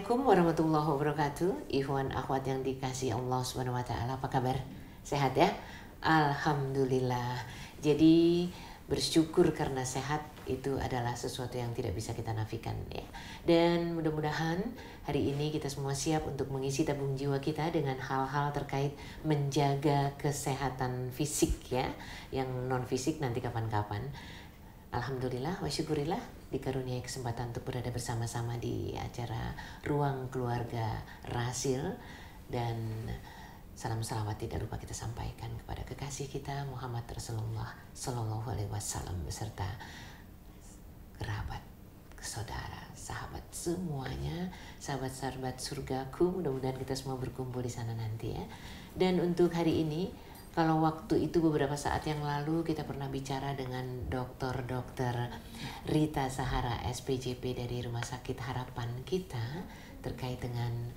Assalamualaikum warahmatullahi wabarakatuh. Ikhwan akhwat yang dikasihi Allah Subhanahu wa taala, apa kabar? Sehat ya? Alhamdulillah. Jadi bersyukur karena sehat itu adalah sesuatu yang tidak bisa kita nafikan ya. Dan mudah-mudahan hari ini kita semua siap untuk mengisi tabung jiwa kita dengan hal-hal terkait menjaga kesehatan fisik ya, yang non fisik nanti kapan-kapan. Alhamdulillah wa syukurillah dikaruniai kesempatan untuk berada bersama-sama di acara Ruang Keluarga Rahasil, dan salam salawat tidak lupa kita sampaikan kepada kekasih kita Muhammad Rasulullah Sallallahu Alaihi Wasallam beserta kerabat, saudara, sahabat semuanya, sahabat-sahabat surgaku. Mudah-mudahan kita semua berkumpul di sana nanti ya. Dan untuk hari ini, kalau waktu itu beberapa saat yang lalu kita pernah bicara dengan Dr. Rita Sahara SPJP dari Rumah Sakit Harapan kita terkait dengan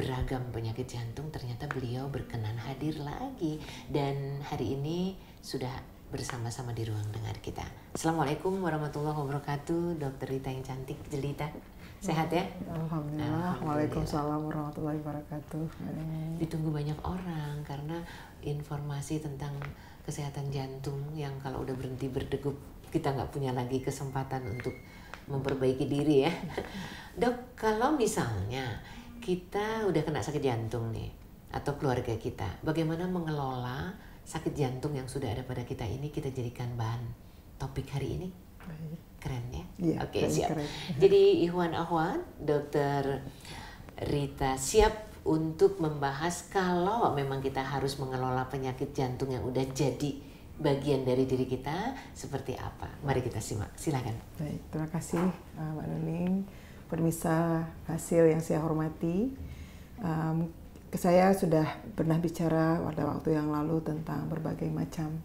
beragam penyakit jantung. Ternyata beliau berkenan hadir lagi dan hari ini sudah bersama-sama di ruang dengar kita. Assalamualaikum warahmatullahi wabarakatuh, Dr. Rita yang cantik jelita. Sehat ya? Alhamdulillah. Waalaikumsalam warahmatullahi wabarakatuh. Ditunggu banyak orang karena informasi tentang kesehatan jantung yang kalau udah berhenti berdegup kita nggak punya lagi kesempatan untuk memperbaiki diri ya. Dok, kalau misalnya kita udah kena sakit jantung nih atau keluarga kita, bagaimana mengelola sakit jantung yang sudah ada pada kita ini, kita jadikan bahan topik hari ini? Keren ya? Iya, Oke, siap. keren. Jadi Ikhwan Akhwat, Dr. Rita siap untuk membahas kalau memang kita harus mengelola penyakit jantung yang udah jadi bagian dari diri kita seperti apa. Mari kita simak, silakan. Baik, terima kasih Mbak Nuning. Pemirsa Hasil yang saya hormati, saya sudah pernah bicara pada waktu yang lalu tentang berbagai macam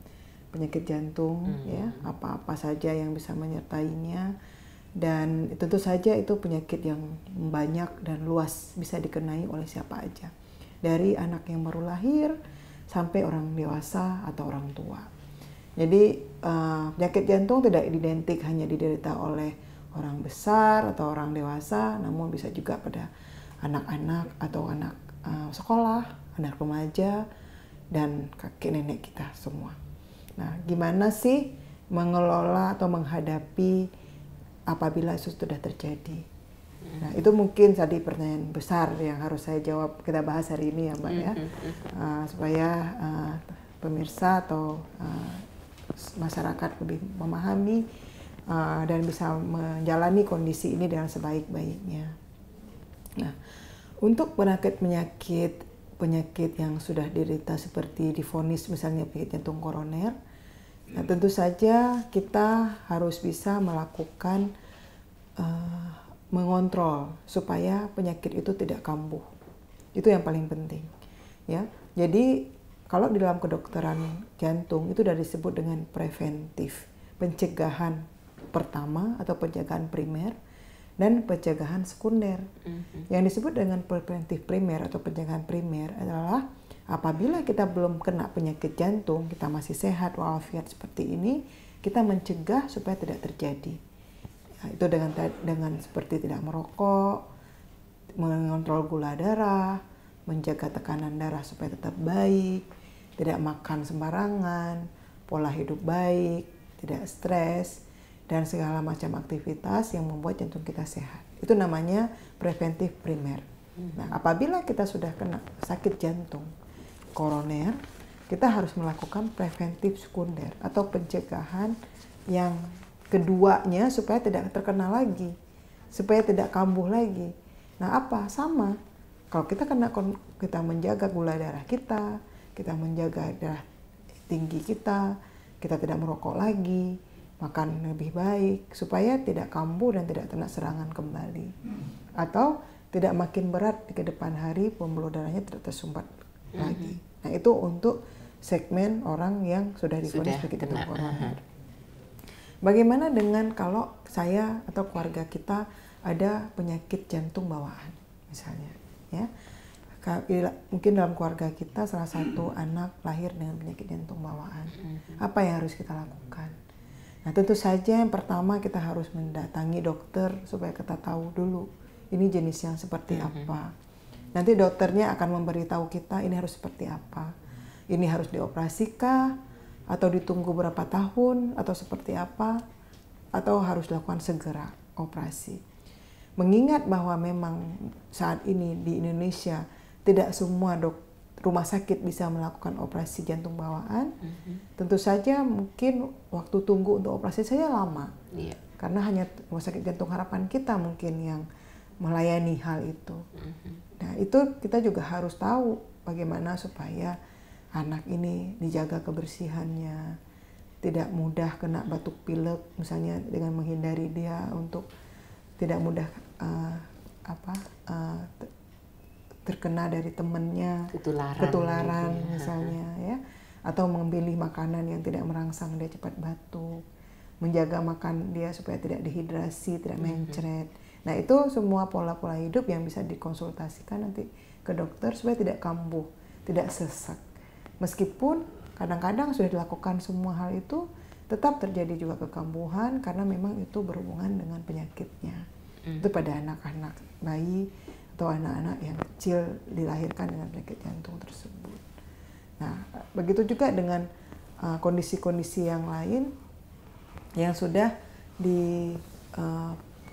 penyakit jantung, ya, apa-apa saja yang bisa menyertainya, dan tentu saja itu penyakit yang banyak dan luas, bisa dikenai oleh siapa aja, dari anak yang baru lahir sampai orang dewasa atau orang tua. Jadi penyakit jantung tidak identik hanya diderita oleh orang besar atau orang dewasa, namun bisa juga pada anak-anak atau anak sekolah, anak remaja, dan kakek nenek kita semua. Nah, gimana sih mengelola atau menghadapi apabila itu sudah terjadi? Nah, itu mungkin tadi pertanyaan besar yang harus saya jawab, kita bahas hari ini ya Mbak ya, supaya pemirsa atau masyarakat lebih memahami dan bisa menjalani kondisi ini dengan sebaik-baiknya. Nah, untuk penyakit yang sudah diderita seperti divonis misalnya penyakit jantung koroner, nah tentu saja kita harus bisa melakukan mengontrol supaya penyakit itu tidak kambuh. Itu yang paling penting ya. Jadi kalau di dalam kedokteran jantung itu sudah disebut dengan preventif, pencegahan pertama atau pencegahan primer dan pencegahan sekunder. Yang disebut dengan preventif primer atau pencegahan primer adalah apabila kita belum kena penyakit jantung, kita masih sehat walafiat seperti ini, kita mencegah supaya tidak terjadi. Nah, itu dengan seperti tidak merokok, mengontrol gula darah, menjaga tekanan darah supaya tetap baik, tidak makan sembarangan, pola hidup baik, tidak stres, dan segala macam aktivitas yang membuat jantung kita sehat. Itu namanya preventif primer. Nah, apabila kita sudah kena sakit jantung koroner, kita harus melakukan preventif sekunder atau pencegahan yang keduanya supaya tidak terkena lagi, supaya tidak kambuh lagi. Nah, apa? Sama. Kalau kita menjaga gula darah kita menjaga darah tinggi kita tidak merokok lagi, makan lebih baik supaya tidak kambuh dan tidak kena serangan kembali, atau tidak makin berat di kedepan hari, pembuluh darahnya tidak tersumbat lagi. Nah, itu untuk segmen orang yang sudah divonis penyakit jantung koroner. Bagaimana dengan kalau saya atau keluarga kita ada penyakit jantung bawaan misalnya, ya? Mungkin dalam keluarga kita salah satu anak lahir dengan penyakit jantung bawaan. Apa yang harus kita lakukan? Nah, tentu saja yang pertama kita harus mendatangi dokter supaya kita tahu dulu ini jenis yang seperti apa. Nanti dokternya akan memberitahu kita ini harus seperti apa. Ini harus dioperasi kah? Atau ditunggu berapa tahun? Atau seperti apa? Atau harus dilakukan segera operasi. Mengingat bahwa memang saat ini di Indonesia tidak semua rumah sakit bisa melakukan operasi jantung bawaan, tentu saja mungkin waktu tunggu untuk operasi saja lama. Karena hanya Rumah Sakit Jantung Harapan kita mungkin yang melayani hal itu. Nah, itu kita juga harus tahu bagaimana supaya anak ini dijaga kebersihannya, tidak mudah kena batuk pilek, misalnya dengan menghindari dia untuk tidak mudah terkena dari temannya, ketularan misalnya ya, atau memilih makanan yang tidak merangsang dia cepat batuk, menjaga makan dia supaya tidak dehidrasi, tidak mencret. Nah, itu semua pola-pola hidup yang bisa dikonsultasikan nanti ke dokter supaya tidak kambuh, tidak sesak. Meskipun kadang-kadang sudah dilakukan semua hal itu, tetap terjadi juga kekambuhan karena memang itu berhubungan dengan penyakitnya. Itu pada anak-anak bayi atau anak-anak yang kecil dilahirkan dengan penyakit jantung tersebut. Nah, begitu juga dengan kondisi-kondisi yang lain yang sudah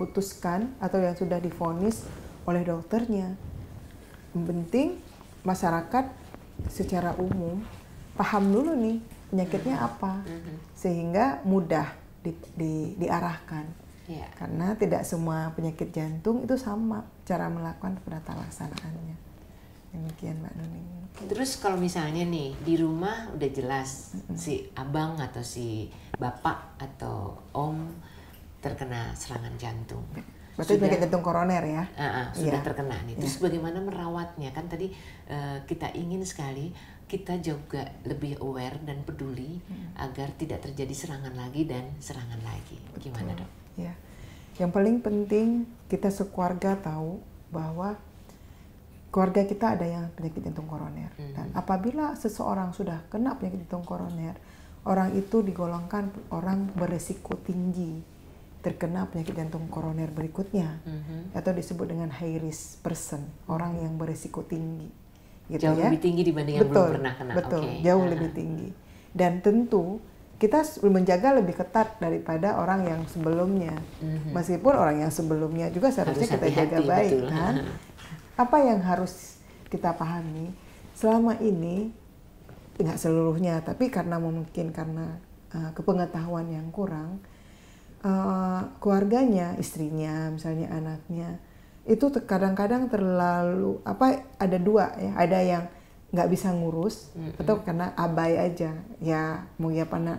putuskan atau yang sudah divonis oleh dokternya. Yang penting masyarakat secara umum paham dulu nih penyakitnya apa, sehingga mudah diarahkan. Karena tidak semua penyakit jantung itu sama cara melakukan penata laksanaannya. Demikian Mbak Nuning. Terus kalau misalnya nih di rumah udah jelas si abang atau si bapak atau om terkena serangan jantung. Berarti penyakit jantung koroner ya? Sudah terkena nih. Terus bagaimana merawatnya? Kan tadi kita ingin sekali kita juga lebih aware dan peduli agar tidak terjadi serangan lagi dan serangan lagi. Gimana dok? Ya, yang paling penting kita sekeluarga tahu bahwa keluarga kita ada yang penyakit jantung koroner. Dan apabila seseorang sudah kena penyakit jantung koroner, orang itu digolongkan orang beresiko tinggi terkena penyakit jantung koroner berikutnya, atau disebut dengan high risk person, orang yang beresiko tinggi, gitu jauh ya. Lebih tinggi dibanding yang belum pernah kena. Betul, jauh lebih tinggi. Dan tentu kita menjaga lebih ketat daripada orang yang sebelumnya, meskipun orang yang sebelumnya juga seharusnya kita jaga baik, betul. Kan? Apa yang harus kita pahami selama ini, nggak seluruhnya, tapi karena mungkin karena kepengetahuan yang kurang. Keluarganya, istrinya, misalnya anaknya, itu kadang-kadang terlalu ada dua ya, ada yang nggak bisa ngurus atau karena abai aja, ya mau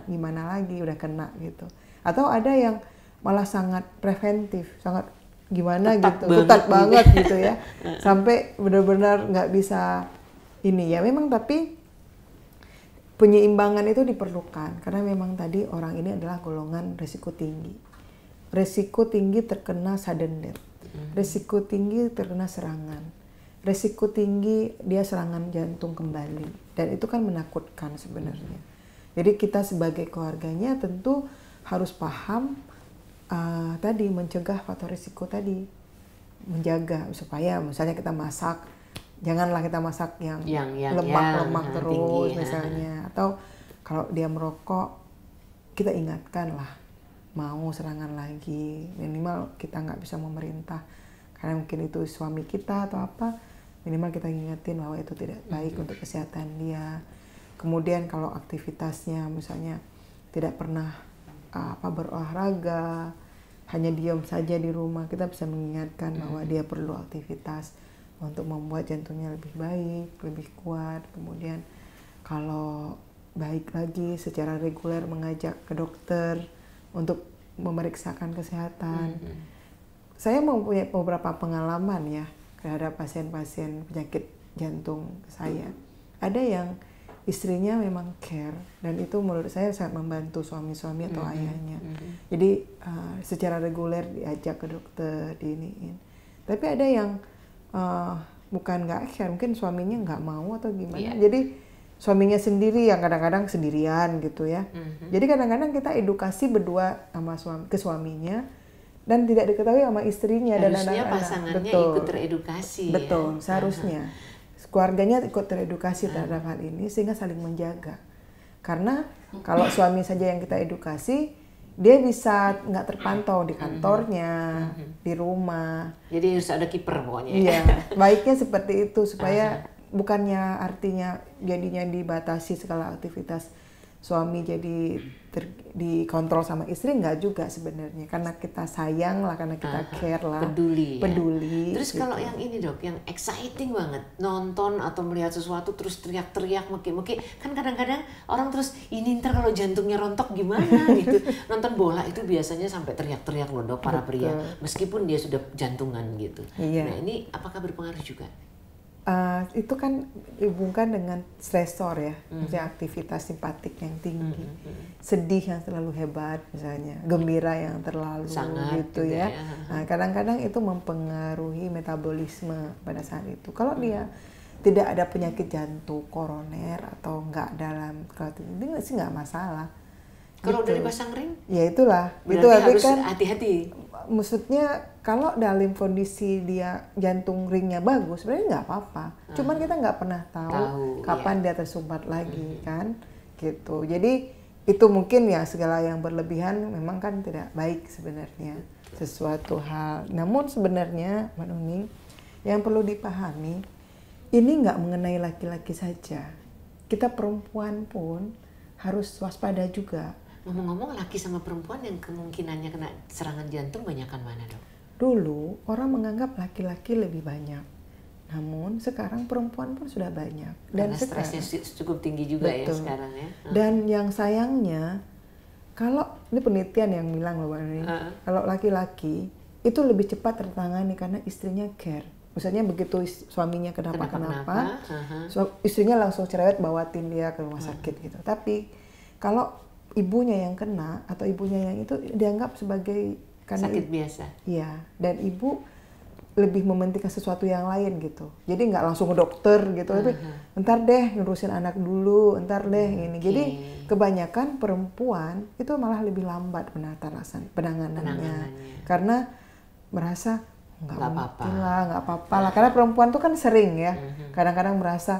gimana lagi udah kena gitu, atau ada yang malah sangat preventif, sangat gimana ketat banget gitu ya, sampai benar-benar nggak bisa ini ya. Memang tapi penyeimbangan itu diperlukan karena memang tadi orang ini adalah golongan risiko tinggi. Risiko tinggi terkena sudden death. Risiko tinggi terkena serangan. Risiko tinggi dia serangan jantung kembali. Dan itu kan menakutkan sebenarnya. Jadi kita sebagai keluarganya tentu harus paham tadi mencegah faktor risiko tadi. Menjaga supaya misalnya kita masak, janganlah kita masak yang lemak-lemak terus tinggi, misalnya. Atau kalau dia merokok, kita ingatkan lah, mau serangan lagi, minimal kita nggak bisa memerintah. Karena mungkin itu suami kita atau apa, minimal kita ingetin bahwa itu tidak baik untuk kesehatan dia. Kemudian kalau aktivitasnya misalnya tidak pernah berolahraga, hanya diam saja di rumah, kita bisa mengingatkan bahwa dia perlu aktivitas untuk membuat jantungnya lebih baik, lebih kuat. Kemudian kalau baik lagi secara reguler mengajak ke dokter untuk memeriksakan kesehatan. Saya mempunyai beberapa pengalaman ya terhadap pasien-pasien penyakit jantung saya. Ada yang istrinya memang care dan itu menurut saya sangat membantu suami-suami atau ayahnya. Jadi secara reguler diajak ke dokter, diiniin. Tapi ada yang bukan nggak care, mungkin suaminya nggak mau atau gimana. Jadi suaminya sendiri yang kadang-kadang sendirian gitu ya. Jadi kadang-kadang kita edukasi berdua sama ke suaminya dan tidak diketahui sama istrinya dan Harusnya anak-anak. pasangannya Betul. ikut teredukasi. Betul, ya? seharusnya keluarganya ikut teredukasi terhadap hal ini sehingga saling menjaga. Karena kalau suami saja yang kita edukasi, dia bisa nggak terpantau di kantornya, di rumah. Jadi harus ada kiper pokoknya. Iya, baiknya seperti itu supaya bukannya artinya jadinya dibatasi segala aktivitas suami jadi dikontrol sama istri, nggak juga sebenarnya, karena kita sayang lah, karena kita care lah, peduli. Terus gitu. kalau yang ini dok, yang exciting banget nonton atau melihat sesuatu terus teriak-teriak, maki-maki, kan kadang-kadang orang terus ini ntar kalau jantungnya rontok gimana gitu. Nonton bola itu biasanya sampai teriak-teriak loh dok para pria, meskipun dia sudah jantungan gitu. Iya. Nah ini apakah berpengaruh juga? Itu kan dihubungkan dengan stresor ya, misalnya aktivitas simpatik yang tinggi, sedih yang terlalu hebat misalnya, gembira yang terlalu sangat gitu ya. Nah, kadang-kadang itu mempengaruhi metabolisme pada saat itu. Kalau dia tidak ada penyakit jantung koroner atau nggak dalam itu sih nggak masalah. Kalau gitu. udah dipasang ring? Ya itulah. Berarti itu harus kan hati-hati. Maksudnya kalau dalam kondisi dia jantung ringnya bagus, sebenarnya nggak apa-apa. Cuman kita nggak pernah tahu kapan dia tersumbat lagi kan, gitu. Jadi itu mungkin ya segala yang berlebihan memang kan tidak baik sebenarnya sesuatu hal. Namun sebenarnya Mbak Nuning, yang perlu dipahami ini nggak mengenai laki-laki saja. Kita perempuan pun harus waspada juga. Ngomong-ngomong, laki sama perempuan yang kemungkinannya kena serangan jantung banyakan mana dok? Dulu orang menganggap laki-laki lebih banyak, namun sekarang perempuan pun sudah banyak. Dan karena stresnya cukup tinggi juga. Betul. Ya sekarang ya. Dan yang sayangnya, kalau ini penelitian yang bilang loh Mbak Nini, kalau laki-laki itu lebih cepat tertangani karena istrinya care. Misalnya begitu suaminya kenapa-kenapa, istrinya langsung cerewet bawatin dia ke rumah sakit gitu. Tapi kalau ibunya yang kena atau ibunya yang itu dianggap sebagai karena sakit biasa. Iya, dan ibu lebih mementingkan sesuatu yang lain gitu. Jadi nggak langsung ke dokter gitu, tapi entar deh ngurusin anak dulu, entar deh ini. Jadi kebanyakan perempuan itu malah lebih lambat penanganannya. Karena merasa nggak apa-apa lah. Karena perempuan tuh kan sering ya, kadang-kadang merasa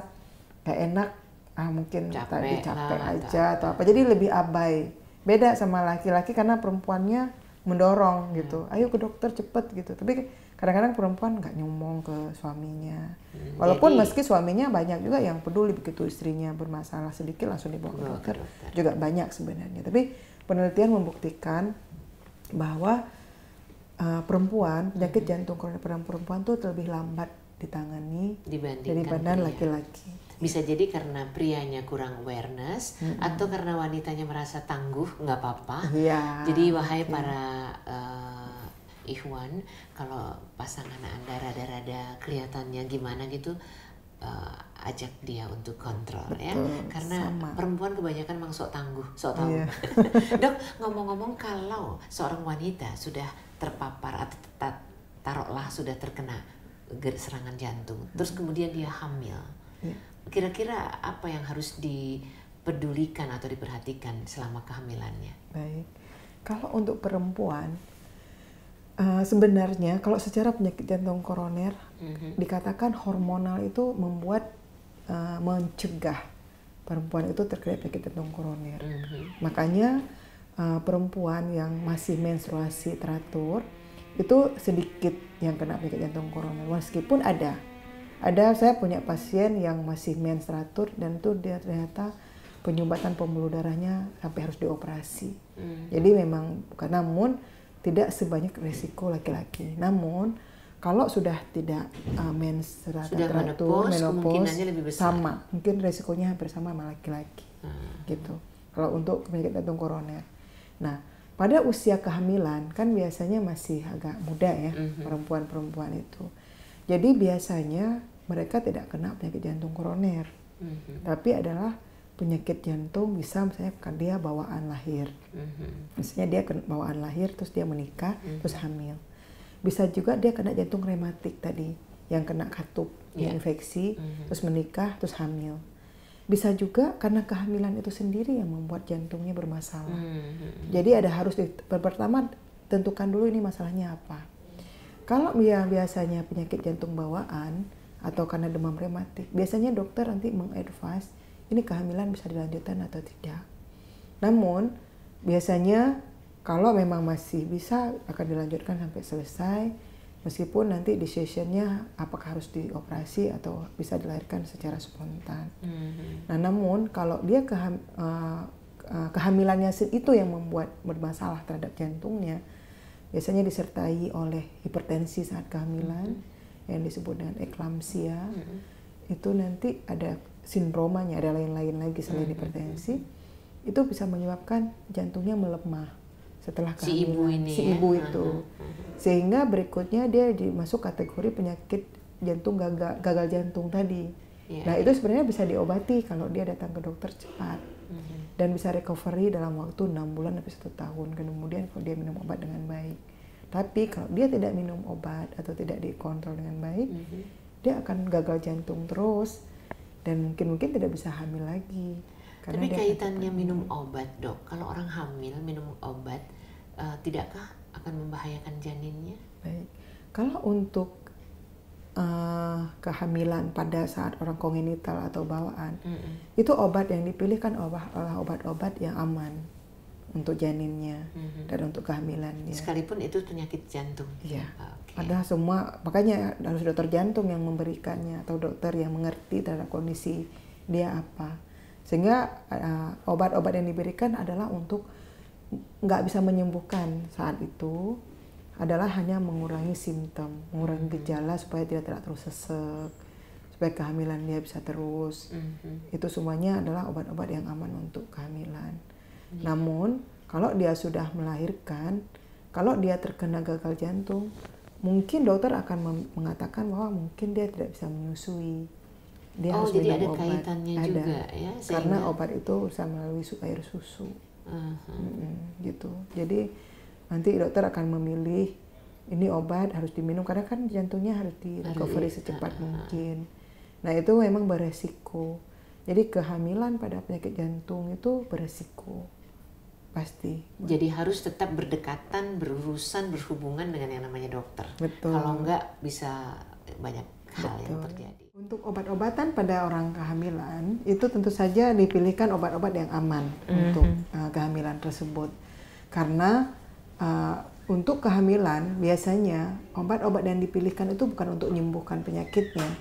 nggak enak. Mungkin capek aja atau apa, jadi lebih abai. Beda sama laki-laki karena perempuannya mendorong gitu, ayo ke dokter cepet gitu. Tapi kadang-kadang perempuan nggak nyomong ke suaminya, walaupun meski suaminya banyak juga yang peduli begitu istrinya bermasalah sedikit langsung dibawa ke dokter, juga banyak sebenarnya. Tapi penelitian membuktikan bahwa perempuan penyakit jantung koroner pada perempuan tuh lebih lambat ditangani daripada laki-laki. Bisa jadi karena prianya kurang awareness atau karena wanitanya merasa tangguh, nggak apa-apa. Jadi wahai para ikhwan, kalau pasangan Anda rada-rada kelihatannya gimana gitu, ajak dia untuk kontrol. Ya, karena perempuan kebanyakan memang sok tangguh, sok tahu. Dok, ngomong-ngomong, kalau seorang wanita sudah terpapar atau taruhlah sudah terkena serangan jantung, terus kemudian dia hamil. Kira-kira apa yang harus dipedulikan atau diperhatikan selama kehamilannya? Baik, kalau untuk perempuan sebenarnya kalau secara penyakit jantung koroner dikatakan hormonal itu membuat mencegah perempuan itu terkena penyakit jantung koroner. Makanya perempuan yang masih menstruasi teratur itu sedikit yang kena penyakit jantung koroner, meskipun ada saya punya pasien yang masih mens teratur dan tuh dia ternyata penyumbatan pembuluh darahnya sampai harus dioperasi. Jadi memang bukan, namun tidak sebanyak resiko laki-laki. Namun kalau sudah tidak mens teratur, menopause sama, mungkin resikonya hampir sama laki-laki. Gitu. Kalau untuk penyakit jantung koroner. Nah, pada usia kehamilan kan biasanya masih agak muda ya perempuan-perempuan itu. Jadi biasanya mereka tidak kena penyakit jantung koroner, tapi adalah penyakit jantung bisa misalnya dia bawaan lahir. Misalnya dia kena bawaan lahir, terus dia menikah, terus hamil. Bisa juga dia kena jantung rematik tadi, yang kena katup, infeksi, terus menikah, terus hamil. Bisa juga karena kehamilan itu sendiri yang membuat jantungnya bermasalah. Jadi ada harus pertama tentukan dulu ini masalahnya apa. Kalau biasanya penyakit jantung bawaan atau karena demam rematik, biasanya dokter nanti mengadvise ini kehamilan bisa dilanjutkan atau tidak. Namun biasanya kalau memang masih bisa akan dilanjutkan sampai selesai, meskipun nanti decision-nya apakah harus dioperasi atau bisa dilahirkan secara spontan. Nah, namun kalau dia kehamilannya itu yang membuat bermasalah terhadap jantungnya, biasanya disertai oleh hipertensi saat kehamilan yang disebut dengan eklamsia. Itu nanti ada sindromanya, ada lain-lain lagi selain hipertensi. Itu bisa menyebabkan jantungnya melemah setelah kehamilan si ibu itu. Sehingga berikutnya dia masuk kategori penyakit jantung gagal jantung tadi. Nah, itu sebenarnya bisa diobati kalau dia datang ke dokter cepat. Dan bisa recovery dalam waktu 6 bulan sampai 1 tahun kemudian kalau dia minum obat dengan baik. Tapi kalau dia tidak minum obat atau tidak dikontrol dengan baik, dia akan gagal jantung terus dan mungkin tidak bisa hamil lagi. Tapi kaitannya minum obat, Dok, kalau orang hamil minum obat, tidakkah akan membahayakan janinnya? Baik, kalau untuk kehamilan pada saat orang kongenital atau bawaan, itu obat yang dipilih kan obat-obat yang aman untuk janinnya dan untuk kehamilannya. Sekalipun itu penyakit jantung. Iya. Ada semua, makanya harus dokter jantung yang memberikannya atau dokter yang mengerti terhadap kondisi dia apa. Sehingga obat-obat yang diberikan adalah untuk nggak bisa menyembuhkan saat itu, adalah hanya mengurangi simptom, mengurangi gejala supaya dia tidak terus sesek, supaya kehamilan dia bisa terus. Itu semuanya adalah obat-obat yang aman untuk kehamilan. Namun kalau dia sudah melahirkan, kalau dia terkena gagal jantung, mungkin dokter akan mengatakan bahwa mungkin dia tidak bisa menyusui. Dia harus jadi minum ada obat. kaitannya juga ya? Karena obat itu bisa melalui air susu. Gitu. Jadi nanti dokter akan memilih ini obat harus diminum karena kan jantungnya harus di recovery secepat mungkin. Nah, itu memang beresiko. Jadi kehamilan pada penyakit jantung itu beresiko. Pasti. Jadi harus tetap berdekatan, berurusan, berhubungan dengan yang namanya dokter. Betul. Kalau enggak bisa banyak hal yang terjadi. Untuk obat-obatan pada orang kehamilan itu tentu saja dipilihkan obat-obat yang aman untuk kehamilan tersebut. Karena untuk kehamilan biasanya obat-obat yang dipilihkan itu bukan untuk menyembuhkan penyakitnya,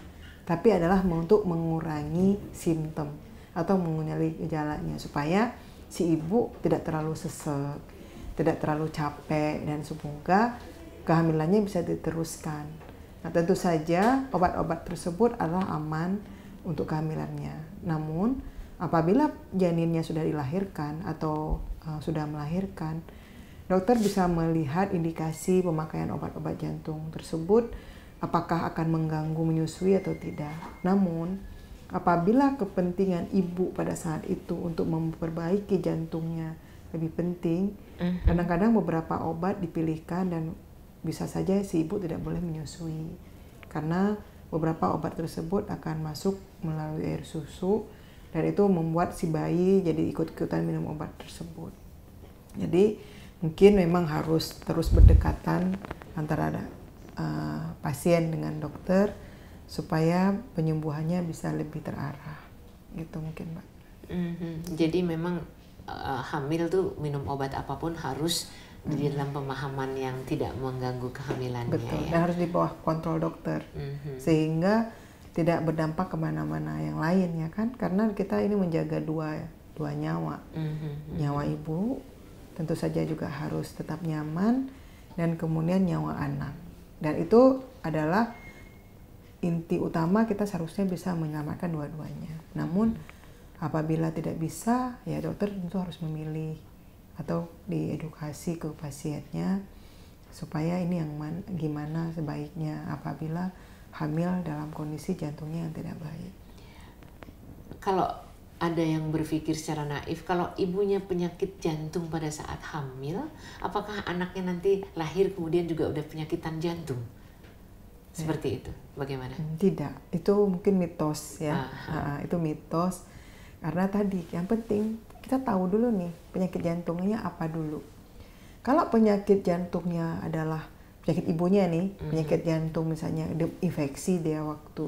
tapi adalah untuk mengurangi simptom atau mengurangi gejalanya supaya si ibu tidak terlalu sesek, tidak terlalu capek, dan semoga kehamilannya bisa diteruskan. Nah, tentu saja obat-obat tersebut adalah aman untuk kehamilannya. Namun apabila janinnya sudah dilahirkan atau sudah melahirkan, dokter bisa melihat indikasi pemakaian obat-obat jantung tersebut apakah akan mengganggu menyusui atau tidak. Namun apabila kepentingan ibu pada saat itu untuk memperbaiki jantungnya lebih penting, kadang-kadang beberapa obat dipilihkan dan bisa saja si ibu tidak boleh menyusui karena beberapa obat tersebut akan masuk melalui air susu dan itu membuat si bayi jadi ikut-ikutan minum obat tersebut. Jadi mungkin memang harus terus berdekatan antara pasien dengan dokter supaya penyembuhannya bisa lebih terarah, gitu mungkin, Mbak. Jadi memang hamil tuh minum obat apapun harus di dalam pemahaman yang tidak mengganggu kehamilannya. Betul, ya. dan harus di bawah kontrol dokter, sehingga tidak berdampak kemana-mana yang lain ya kan, karena kita ini menjaga dua nyawa, nyawa ibu tentu saja juga harus tetap nyaman dan kemudian nyawa anak, dan itu adalah inti utama, kita seharusnya bisa menyelamatkan dua-duanya. Namun apabila tidak bisa, ya dokter tentu harus memilih atau diedukasi ke pasiennya supaya ini yang gimana sebaiknya apabila hamil dalam kondisi jantungnya yang tidak baik. Kalau ada yang berpikir secara naif, kalau ibunya penyakit jantung pada saat hamil, apakah anaknya nanti lahir kemudian juga udah penyakitan jantung? Seperti itu, bagaimana? Tidak, itu mungkin mitos ya. Itu mitos karena tadi yang penting kita tahu dulu nih penyakit jantungnya apa dulu. Kalau penyakit jantungnya adalah penyakit ibunya nih, penyakit jantung misalnya infeksi dia waktu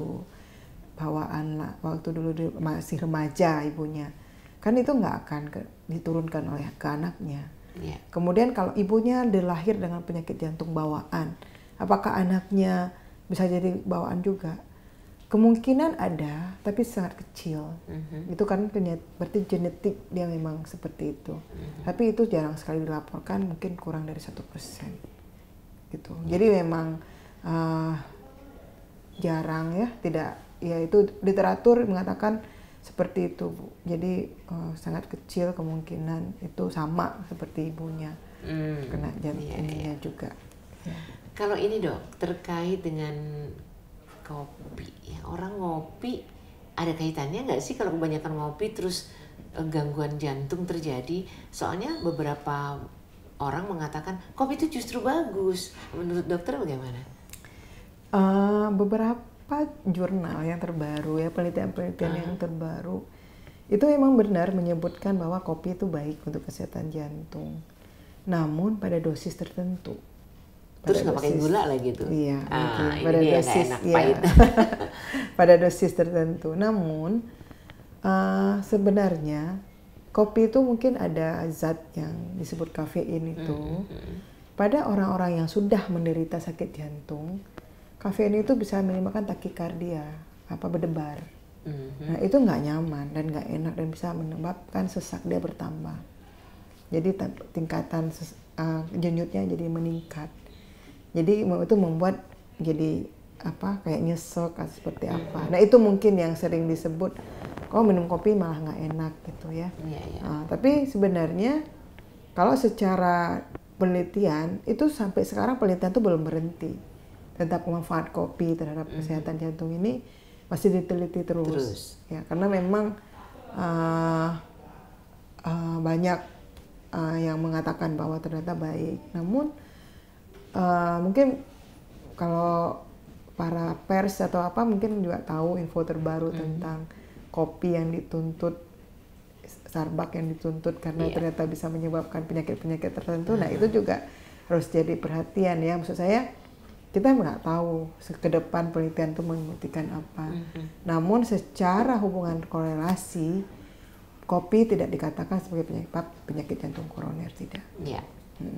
bawaan lah, waktu dulu masih remaja ibunya, kan itu nggak akan diturunkan oleh ke anaknya. Yeah. Kemudian kalau ibunya dilahir dengan penyakit jantung bawaan, apakah anaknya bisa jadi bawaan juga? Kemungkinan ada, tapi sangat kecil. Itu kan berarti genetik dia memang seperti itu. Tapi itu jarang sekali dilaporkan, mungkin kurang dari 1%. Gitu. Jadi memang jarang ya, tidak ya, itu literatur mengatakan seperti itu, Bu. Jadi sangat kecil kemungkinan itu sama seperti ibunya kena jantungnya juga. Ya. Kalau ini Dok, terkait dengan kopi, ya, orang ngopi ada kaitannya nggak sih kalau kebanyakan ngopi terus gangguan jantung terjadi? Soalnya beberapa orang mengatakan kopi itu justru bagus. Menurut dokter bagaimana? Beberapa jurnal yang terbaru ya, penelitian-penelitian yang terbaru itu memang benar menyebutkan bahwa kopi itu baik untuk kesehatan jantung. Namun pada dosis tertentu. Terus nggak pakai gula lagi tuh? Iya, pada dosis enak, pahit. Pada dosis tertentu. Namun sebenarnya kopi itu mungkin ada zat yang disebut kafein itu. Pada orang-orang yang sudah menderita sakit jantung, kafein itu bisa menimbulkan takikardia, berdebar. Nah itu nggak nyaman dan nggak enak dan bisa menyebabkan sesak dia bertambah. Jadi tingkatan denyutnya jadi meningkat. Jadi itu membuat jadi kayak nyesek seperti apa. Nah itu mungkin yang sering disebut, minum kopi malah nggak enak gitu ya. Tapi sebenarnya kalau secara penelitian itu sampai sekarang penelitian itu belum berhenti. Tentang manfaat kopi terhadap kesehatan jantung ini masih diteliti terus. Ya, karena memang banyak yang mengatakan bahwa ternyata baik. Namun mungkin kalau para pers atau mungkin juga tahu info terbaru tentang kopi yang dituntut, Starbucks yang dituntut karena ternyata bisa menyebabkan penyakit-penyakit tertentu. Nah itu juga harus jadi perhatian ya. Maksud saya kita nggak tahu ke depan penelitian itu membuktikan apa. Namun secara hubungan korelasi, kopi tidak dikatakan sebagai penyakit jantung koroner, tidak. Ya.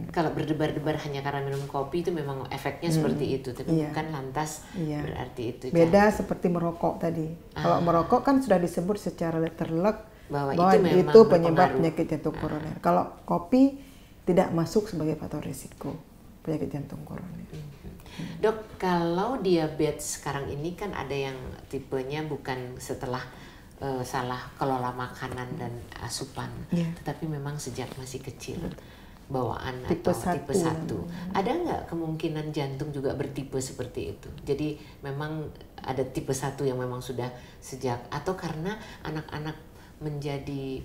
Kalau berdebar-debar hanya karena minum kopi itu memang efeknya seperti itu, tapi bukan lantas berarti itu. Beda seperti merokok tadi. Kalau merokok kan sudah disebut secara letterlek bahwa itu penyebab penyakit jantung koroner. Kalau kopi tidak masuk sebagai faktor risiko penyakit jantung koroner. Dok, kalau diabetes sekarang ini kan ada yang tipenya bukan setelah salah kelola makanan dan asupan, tetapi memang sejak masih kecil. Bawaan tipe atau tipe 1. Ada nggak kemungkinan jantung juga bertipe seperti itu? Jadi memang ada tipe 1 yang memang sudah sejak, atau karena anak-anak menjadi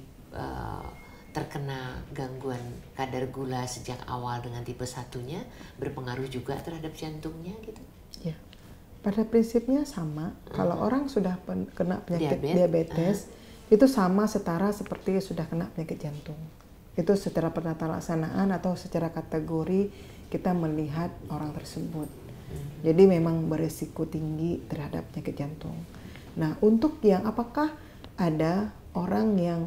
terkena gangguan kadar gula sejak awal dengan tipe 1-nya berpengaruh juga terhadap jantungnya gitu? Ya. Pada prinsipnya sama. Kalau orang sudah kena penyakit diabetes itu sama setara seperti sudah kena penyakit jantung. Itu secara penata laksanaan atau secara kategori kita melihat orang tersebut. Jadi memang berisiko tinggi terhadap penyakit jantung. Nah, untuk yang apakah ada orang yang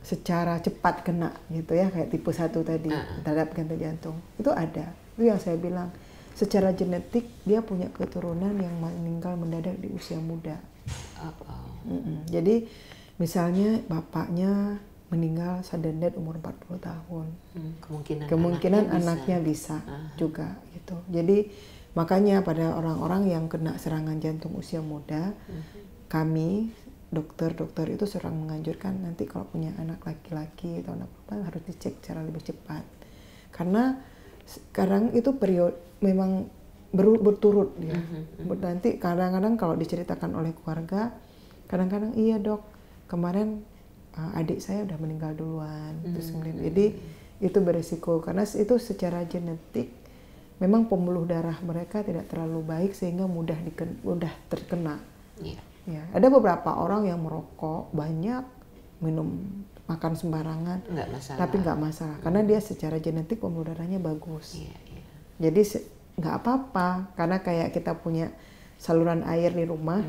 secara cepat kena gitu ya, kayak tipe 1 tadi terhadap penyakit jantung? Itu ada. Itu yang saya bilang, secara genetik dia punya keturunan yang meninggal mendadak di usia muda. Jadi misalnya bapaknya meninggal sudden death umur 40 tahun. Kemungkinan anaknya bisa juga gitu. Jadi makanya pada orang-orang yang kena serangan jantung usia muda, kami dokter-dokter itu sering menganjurkan nanti kalau punya anak laki-laki atau anak perempuan harus dicek secara lebih cepat. Karena sekarang itu periode memang berturut ya. Nanti kadang-kadang kalau diceritakan oleh keluarga, kadang-kadang iya dok, kemarin adik saya udah meninggal duluan. Terus kemudian, jadi itu beresiko karena itu secara genetik memang pembuluh darah mereka tidak terlalu baik sehingga mudah terkena. Ya, ada beberapa orang yang merokok banyak, minum makan sembarangan, Nggak masalah. tapi nggak masalah karena dia secara genetik pembuluh darahnya bagus. Iya, iya. Jadi nggak apa-apa karena kayak kita punya saluran air di rumah,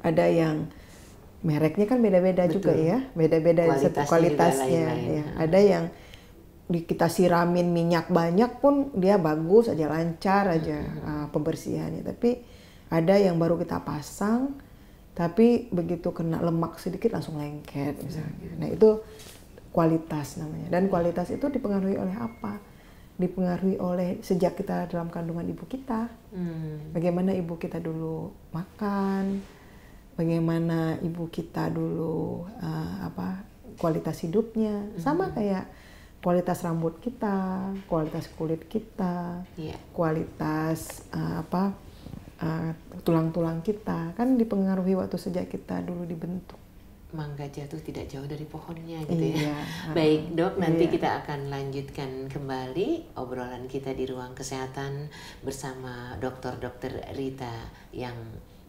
ada yang mereknya kan beda-beda juga ya, beda-beda satu kualitasnya. Ya. Ada yang kita siramin minyak banyak pun dia bagus aja, lancar aja pembersihannya. Tapi ada yang baru kita pasang, tapi begitu kena lemak sedikit langsung lengket misalnya. Nah itu kualitas namanya. Dan kualitas itu dipengaruhi oleh apa? Dipengaruhi oleh sejak kita dalam kandungan ibu kita. Bagaimana ibu kita dulu makan, bagaimana ibu kita dulu kualitas hidupnya, sama kayak kualitas rambut kita, kualitas kulit kita, kualitas tulang-tulang kita kan dipengaruhi waktu sejak kita dulu dibentuk. Mangga jatuh tidak jauh dari pohonnya gitu ya. Baik Dok, nanti kita akan lanjutkan kembali obrolan kita di ruang kesehatan bersama Dr. Rita yang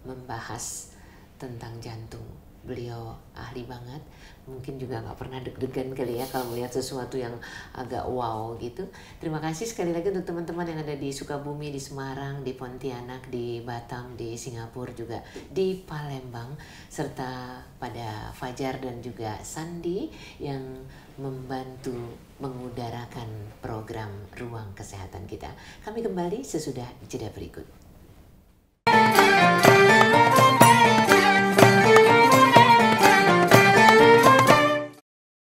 membahas tentang jantung. Beliau ahli banget, mungkin juga nggak pernah deg-degan kali ya kalau melihat sesuatu yang agak wow gitu. Terima kasih sekali lagi untuk teman-teman yang ada di Sukabumi, di Semarang, di Pontianak, di Batam, di Singapura juga, di Palembang, serta pada Fajar dan juga Sandi yang membantu mengudarakan program Ruang Kesehatan kita. Kami kembali sesudah jeda berikut.